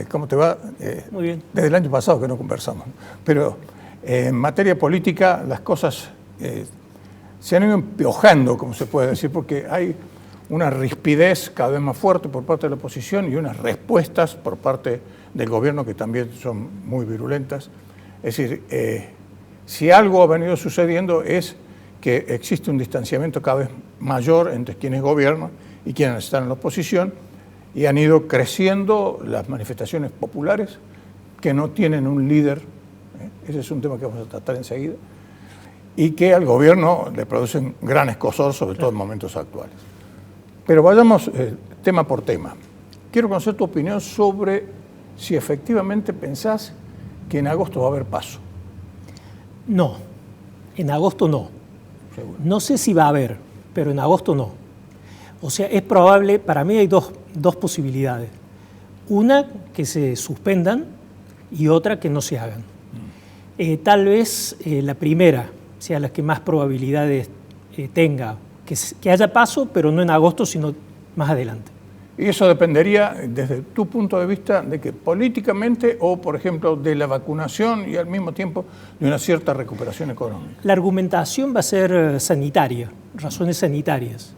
¿Cómo te va? Muy bien. Desde el año pasado que no conversamos. Pero en materia política las cosas se han ido empeojando, como se puede decir, porque hay una rispidez cada vez más fuerte por parte de la oposición y unas respuestas por parte del gobierno que también son muy virulentas. Es decir, si algo ha venido sucediendo es que existe un distanciamiento cada vez mayor entre quienes gobiernan y quienes están en la oposición, y han ido creciendo las manifestaciones populares que no tienen un líder. Ese es un tema que vamos a tratar enseguida, y que al gobierno le producen gran escozor, sobre todo en momentos actuales. Pero vayamos tema por tema. Quiero conocer tu opinión sobre si efectivamente pensás que en agosto va a haber paso. No, en agosto no. Seguro. No sé si va a haber, pero en agosto no. O sea, es probable, para mí hay dos posibilidades. Una, que se suspendan, y otra, que no se hagan. Tal vez la primera sea la que más probabilidades tenga, que haya paso, pero no en agosto, sino más adelante. Y eso dependería, desde tu punto de vista, de que políticamente o, por ejemplo, de la vacunación y al mismo tiempo de una cierta recuperación económica. La argumentación va a ser sanitaria, razones sanitarias.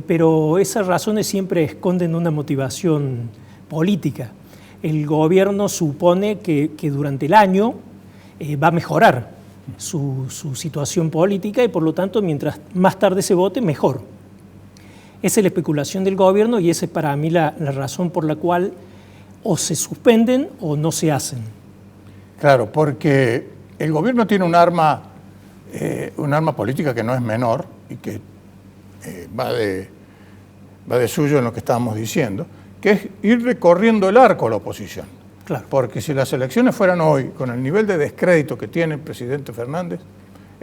Pero esas razones siempre esconden una motivación política. El gobierno supone que durante el año va a mejorar su situación política y por lo tanto mientras más tarde se vote, mejor. Esa es la especulación del gobierno y esa es para mí la razón por la cual o se suspenden o no se hacen. Claro, porque el gobierno tiene un arma política que no es menor y que va de suyo en lo que estábamos diciendo, que es ir recorriendo el arco a la oposición. Claro. Porque si las elecciones fueran hoy, con el nivel de descrédito que tiene el presidente Fernández,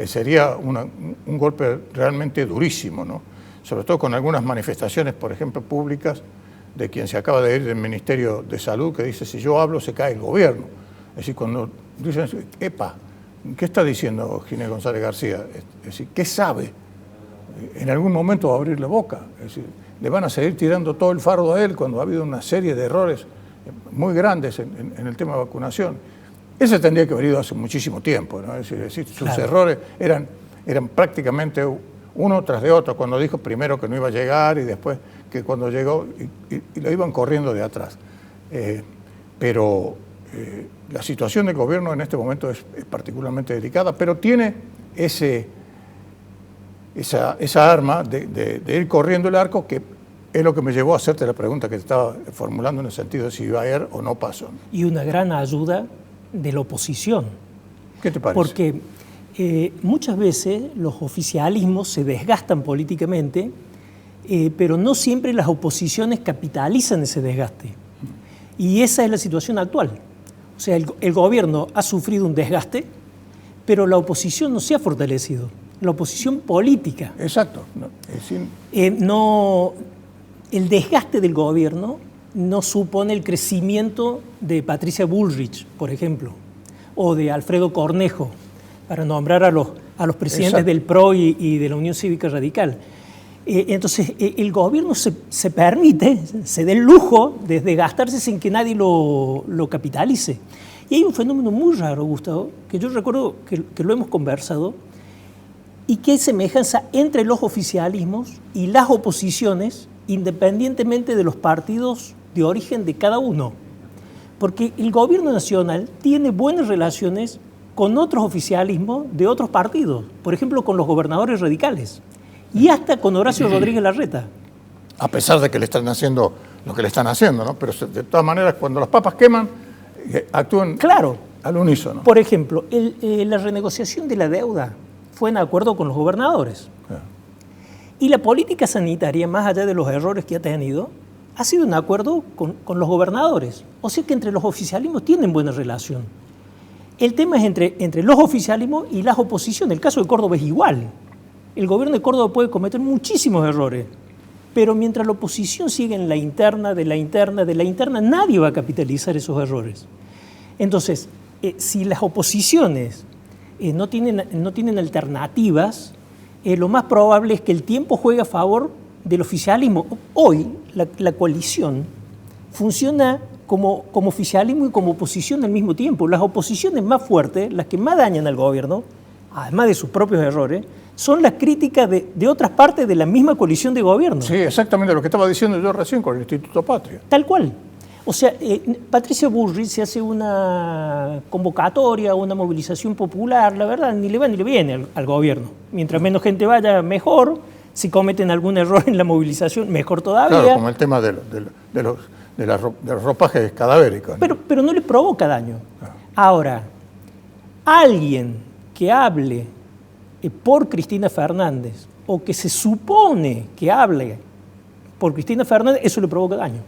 sería un golpe realmente durísimo, ¿no? Sobre todo con algunas manifestaciones, por ejemplo, públicas, de quien se acaba de ir del Ministerio de Salud, que dice, si yo hablo, se cae el gobierno. Es decir, cuando dicen, epa, ¿qué está diciendo Ginés González García? Es decir, ¿qué sabe? En algún momento va a abrir la boca. Es decir, le van a seguir tirando todo el fardo a él cuando ha habido una serie de errores muy grandes en el tema de vacunación. Ese tendría que haber ido hace muchísimo tiempo, ¿no? Es decir, sus claro. errores eran prácticamente uno tras de otro, cuando dijo primero que no iba a llegar y después que cuando llegó y lo iban corriendo de atrás. Pero la situación del gobierno en este momento es particularmente delicada, pero tiene esa arma de ir corriendo el arco, que es lo que me llevó a hacerte la pregunta que te estaba formulando en el sentido de si iba a haber o no paso. Y una gran ayuda de la oposición. ¿Qué te parece? Porque muchas veces los oficialismos se desgastan políticamente, pero no siempre las oposiciones capitalizan ese desgaste. Y esa es la situación actual. O sea, el gobierno ha sufrido un desgaste, pero la oposición no se ha fortalecido. La oposición política. Exacto. El desgaste del gobierno no supone el crecimiento de Patricia Bullrich, por ejemplo, o de Alfredo Cornejo, para nombrar a los presidentes Exacto. del PRO y de la Unión Cívica Radical. Entonces, el gobierno se permite, se da el lujo de desgastarse sin que nadie lo capitalice. Y hay un fenómeno muy raro, Gustavo, que yo recuerdo que lo hemos conversado, y que hay semejanza entre los oficialismos y las oposiciones, independientemente de los partidos de origen de cada uno. Porque el gobierno nacional tiene buenas relaciones con otros oficialismos de otros partidos, por ejemplo, con los gobernadores radicales, y hasta con Horacio Rodríguez Larreta. A pesar de que le están haciendo lo que le están haciendo, ¿no? Pero de todas maneras, cuando las papas queman, actúan claro, al unísono. Por ejemplo, la renegociación de la deuda fue en acuerdo con los gobernadores. Claro. Y la política sanitaria, más allá de los errores que ha tenido, ha sido en acuerdo con los gobernadores. O sea que entre los oficialismos tienen buena relación. El tema es entre los oficialismos y las oposiciones. El caso de Córdoba es igual. El gobierno de Córdoba puede cometer muchísimos errores, pero mientras la oposición sigue en la interna, nadie va a capitalizar esos errores. Entonces, si las oposiciones no tienen alternativas, lo más probable es que el tiempo juegue a favor del oficialismo. Hoy la coalición funciona como oficialismo y como oposición al mismo tiempo. Las oposiciones más fuertes, las que más dañan al gobierno, además de sus propios errores, son las críticas de otras partes de la misma coalición de gobierno. Sí, exactamente lo que estaba diciendo yo recién con el Instituto Patria. Tal cual. O sea, Patricia Bullrich se hace una convocatoria, una movilización popular, la verdad, ni le va ni le viene al gobierno. Mientras menos gente vaya, mejor. Si cometen algún error en la movilización, mejor todavía. Claro, como el tema de los ropajes cadavéricos, ¿no? Pero no le provoca daño. Ahora, alguien que hable por Cristina Fernández o que se supone que hable por Cristina Fernández, eso le provoca daño.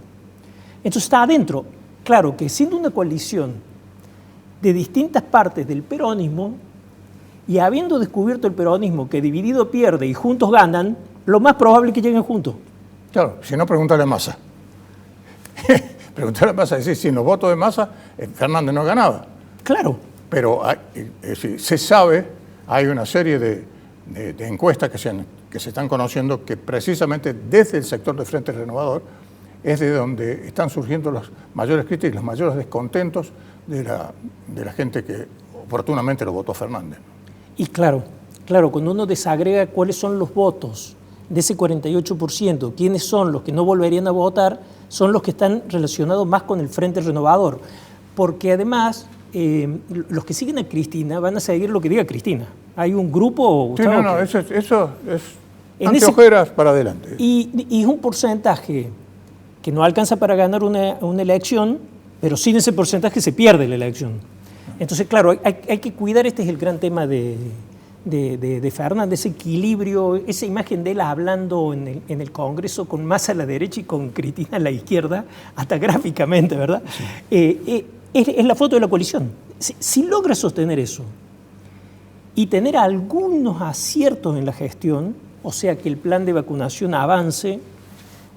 Entonces está adentro. Claro que siendo una coalición de distintas partes del peronismo y habiendo descubierto el peronismo que dividido pierde y juntos ganan, lo más probable es que lleguen juntos. Claro, si no, pregúntale a Massa. Pregúntale a Massa, decir, sin los votos de Massa, Fernández no ganaba. Claro. Pero se sabe, hay una serie de encuestas que se están conociendo que precisamente desde el sector de Frente Renovador es de donde están surgiendo las mayores críticas y los mayores descontentos de la gente que oportunamente lo votó a Fernández. Y claro, cuando uno desagrega cuáles son los votos de ese 48%, quiénes son los que no volverían a votar, son los que están relacionados más con el Frente Renovador. Porque además, los que siguen a Cristina van a seguir lo que diga Cristina. Hay un grupo... Sí, no, eso es anteojeras para adelante. Y es un porcentaje que no alcanza para ganar una elección, pero sin ese porcentaje se pierde la elección. Entonces, claro, hay que cuidar, este es el gran tema de Fernández, ese equilibrio, esa imagen de él hablando en el Congreso con Massa a la derecha y con Cristina a la izquierda, hasta gráficamente, ¿verdad? Sí. Es la foto de la coalición. Si logra sostener eso y tener algunos aciertos en la gestión, o sea, que el plan de vacunación avance,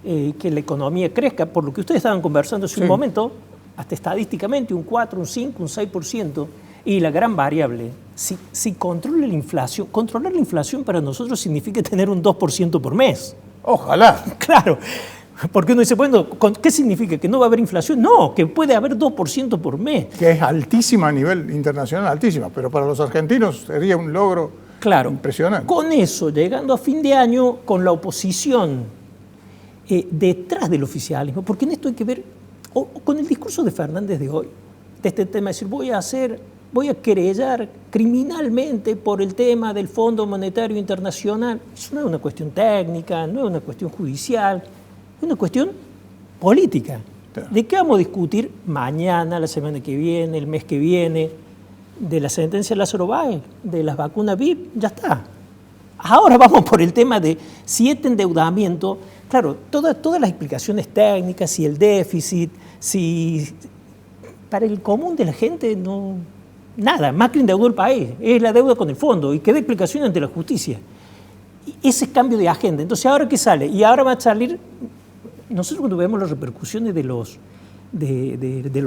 que la economía crezca, por lo que ustedes estaban conversando hace un momento, hasta estadísticamente un 4, un 5, un 6%, y la gran variable, si controla la inflación, controlar la inflación para nosotros significa tener un 2% por mes. Ojalá. Claro, porque uno dice, bueno, ¿qué significa? ¿Que no va a haber inflación? No, que puede haber 2% por mes. Que es altísima a nivel internacional, altísima, pero para los argentinos sería un logro impresionante. Con eso, llegando a fin de año, con la oposición detrás del oficialismo, porque en esto hay que ver, con el discurso de Fernández de hoy, de este tema de decir, voy a querellar criminalmente por el tema del Fondo Monetario Internacional. Eso no es una cuestión técnica, no es una cuestión judicial, es una cuestión política. Claro. ¿De qué vamos a discutir mañana, la semana que viene, el mes que viene? De la sentencia de Lázaro Báez, de las vacunas VIP, ya está. Ahora vamos por el tema de si este endeudamiento, claro, todas las explicaciones técnicas, si el déficit, si para el común de la gente no, nada, Macri endeudó el país, es la deuda con el fondo y queda explicación ante la justicia. Y ese es cambio de agenda. Entonces, ¿ahora qué sale? Y ahora va a salir, nosotros cuando vemos las repercusiones de los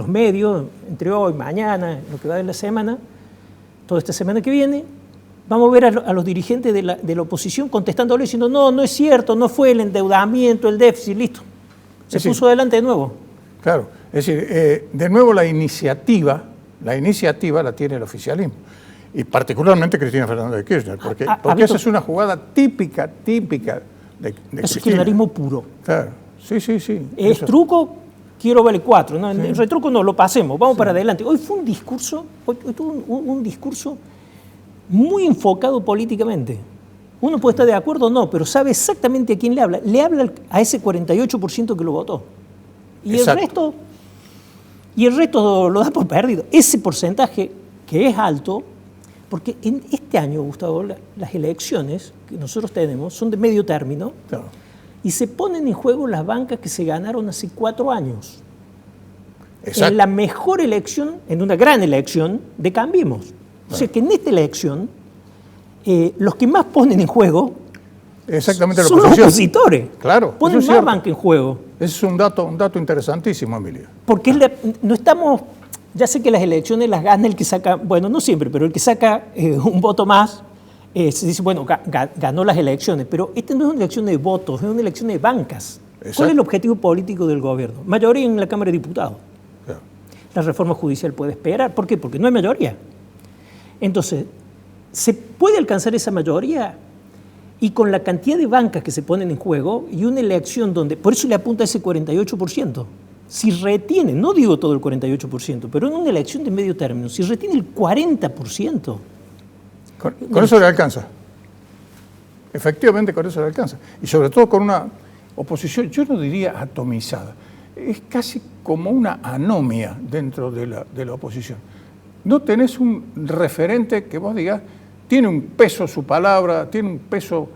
medios, entre hoy, mañana, lo que va de la semana, toda esta semana que viene, vamos a ver a los dirigentes de la oposición contestándole diciendo, no es cierto, no fue el endeudamiento, el déficit, listo. Se puso adelante de nuevo. Claro, es decir, de nuevo la iniciativa la tiene el oficialismo. Y particularmente Cristina Fernández de Kirchner, porque esa es una jugada típica de Cristina. Es kirchnerismo puro. Claro, sí. Es truco, quiero vale 4, ¿no? El retruco no, lo pasemos, vamos para adelante. Hoy fue un discurso, hoy tuvo un discurso muy enfocado políticamente. Uno puede estar de acuerdo o no, pero sabe exactamente a quién le habla. Le habla a ese 48% que lo votó. Y el resto lo da por perdido. Ese porcentaje, que es alto, porque en este año, Gustavo, las elecciones que nosotros tenemos son de medio término, claro, y se ponen en juego las bancas que se ganaron hace 4 años. Exacto. En la mejor elección, en una gran elección de Cambiemos. O sea que en esta elección, los que más ponen en juego son los opositores. Claro, ponen más banca en juego. Ese es un dato interesantísimo, Emilio. Porque no estamos, ya sé que las elecciones las gana el que saca, bueno, no siempre, pero el que saca un voto más, se dice, bueno, ganó las elecciones, pero esta no es una elección de votos, es una elección de bancas. Exacto. ¿Cuál es el objetivo político del gobierno? Mayoría en la Cámara de Diputados. la reforma judicial puede esperar. ¿Por qué? Porque no hay mayoría. Entonces, se puede alcanzar esa mayoría y con la cantidad de bancas que se ponen en juego y una elección donde, por eso le apunta a ese 48%. Si retiene, no digo todo el 48%, pero en una elección de medio término, si retiene el 40%. Con eso le alcanza. Efectivamente, con eso le alcanza. Y sobre todo con una oposición, yo no diría atomizada, es casi como una anomia dentro de la oposición. No tenés un referente que vos digas, tiene un peso su palabra, tiene un peso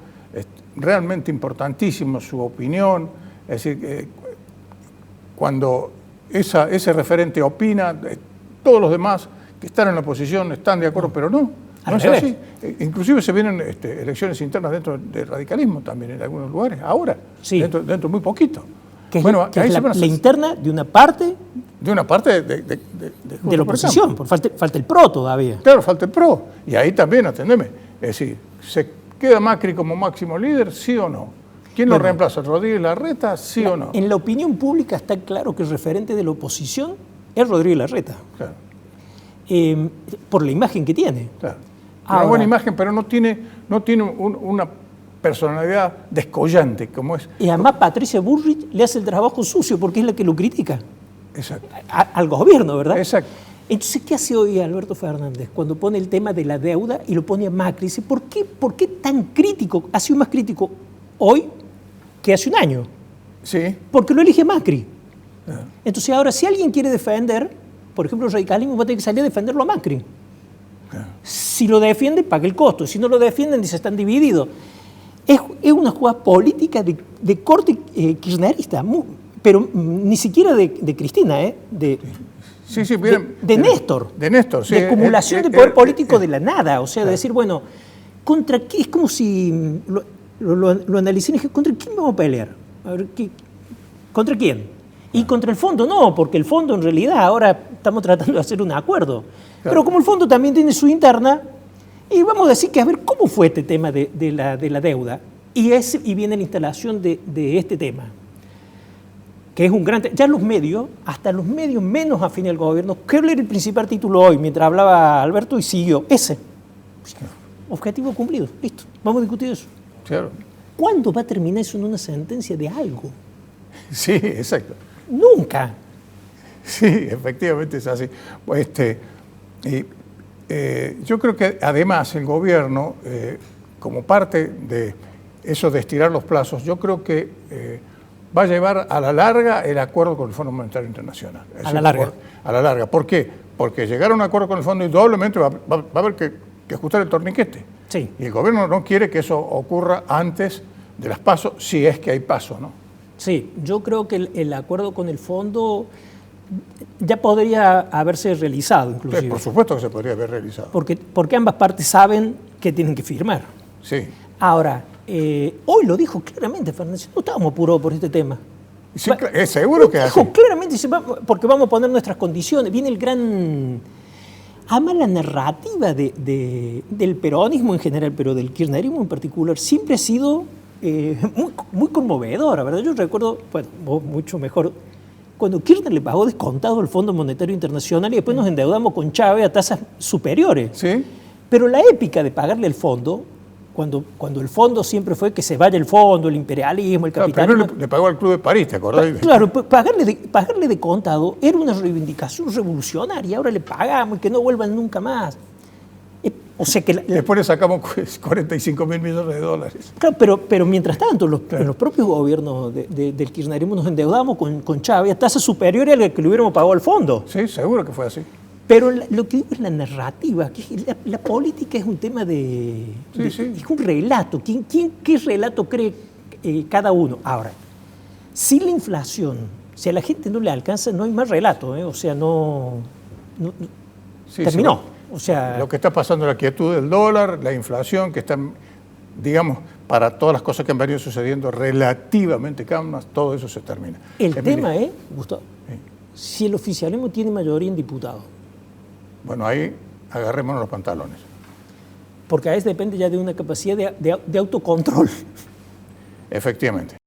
realmente importantísimo su opinión, es decir, cuando ese referente opina, todos los demás que están en la oposición están de acuerdo, pero no es así. Inclusive se vienen elecciones internas dentro del radicalismo también en algunos lugares, ahora, sí. dentro de muy poquito. Que es la interna de una parte... De una parte de la oposición, falta el PRO todavía. Claro, falta el PRO. Y ahí también, atendeme, es decir, ¿se queda Macri como máximo líder, sí o no? ¿Quién lo reemplaza? ¿Rodríguez Larreta, sí o no? En la opinión pública está claro que el referente de la oposición es Rodríguez Larreta. Claro. Por la imagen que tiene. Claro. Una buena imagen, pero no tiene una personalidad descollante como es. Y además Patricia Bullrich le hace el trabajo sucio porque es la que lo critica. Exacto. Al gobierno, ¿verdad? Exacto. Entonces, ¿qué hace hoy Alberto Fernández cuando pone el tema de la deuda y lo pone a Macri? Dice, ¿por qué tan crítico? Ha sido más crítico hoy que hace un año. Sí. Porque lo elige Macri. Entonces, ahora, si alguien quiere defender, por ejemplo, el radicalismo va a tener que salir a defenderlo a Macri. Si lo defiende, paga el costo. Si no lo defienden, dice, están divididos. Es una jugada política de corte kirchnerista, pero ni siquiera de Cristina, Sí, de Néstor. De Néstor, sí. De acumulación de poder político de la nada. O sea, de decir, bueno, ¿contra qué? Es como si lo analicé y dije, ¿contra quién vamos a pelear? A ver, ¿contra quién? Y contra el fondo no, porque el fondo en realidad ahora estamos tratando de hacer un acuerdo. Claro. Pero como el fondo también tiene su interna, y vamos a decir que a ver cómo fue este tema de la deuda. Y viene la instalación de este tema, que es un gran... Ya los medios, hasta los medios menos afines al gobierno, ¿qué era el principal título hoy? Mientras hablaba Alberto y siguió. Ese. Objetivo cumplido. Listo. Vamos a discutir eso. Claro. ¿Cuándo va a terminar eso en una sentencia de algo? Sí, exacto. Nunca. Sí, efectivamente es así. Yo creo que además el gobierno, como parte de eso de estirar los plazos, yo creo que va a llevar a la larga el acuerdo con el Fondo Monetario Internacional. A la larga. A la larga. ¿Por qué? Porque llegar a un acuerdo con el fondo indudablemente va a haber que ajustar el torniquete. Sí. Y el gobierno no quiere que eso ocurra antes de las PASO, si es que hay PASO, ¿no? Sí, yo creo que el acuerdo con el fondo ya podría haberse realizado, inclusive. Por supuesto que se podría haber realizado. Porque ambas partes saben que tienen que firmar. Sí. Ahora, hoy lo dijo claramente Fernández, no estábamos apurados por este tema. Sí, es seguro que dijo así. Claramente, porque vamos a poner nuestras condiciones. Viene el gran... Ama la narrativa del peronismo en general, pero del kirchnerismo en particular, siempre ha sido muy conmovedora, ¿verdad? Yo recuerdo, bueno, vos mucho mejor, cuando Kirchner le pagó descontado al Fondo Monetario Internacional y después nos endeudamos con Chávez a tasas superiores. Sí. Pero la épica de pagarle al fondo, cuando el fondo siempre fue que se vaya el fondo, el imperialismo, el capitalismo... Primero le pagó al Club de París, ¿te acordás? Claro, pagarle de contado era una reivindicación revolucionaria, ahora le pagamos y que no vuelvan nunca más. O sea que después le sacamos 45 mil millones de dólares. Claro, pero mientras tanto, en los propios gobiernos del kirchnerismo nos endeudamos con Chávez a tasas superiores a las que le hubiéramos pagado al fondo. Sí, seguro que fue así. Pero lo que digo es la narrativa, que la política es un tema de... Sí. Es un relato. ¿Qué relato cree cada uno? Ahora, si la inflación, si a la gente no le alcanza, no hay más relato, o sea, no terminó. Sí. O sea, lo que está pasando, la quietud del dólar, la inflación, que están, digamos, para todas las cosas que han venido sucediendo relativamente calmas, todo eso se termina. El tema es, Gustavo, si el oficialismo tiene mayoría en diputados. Bueno, ahí agarrémonos los pantalones. Porque a veces depende ya de una capacidad de autocontrol. Efectivamente.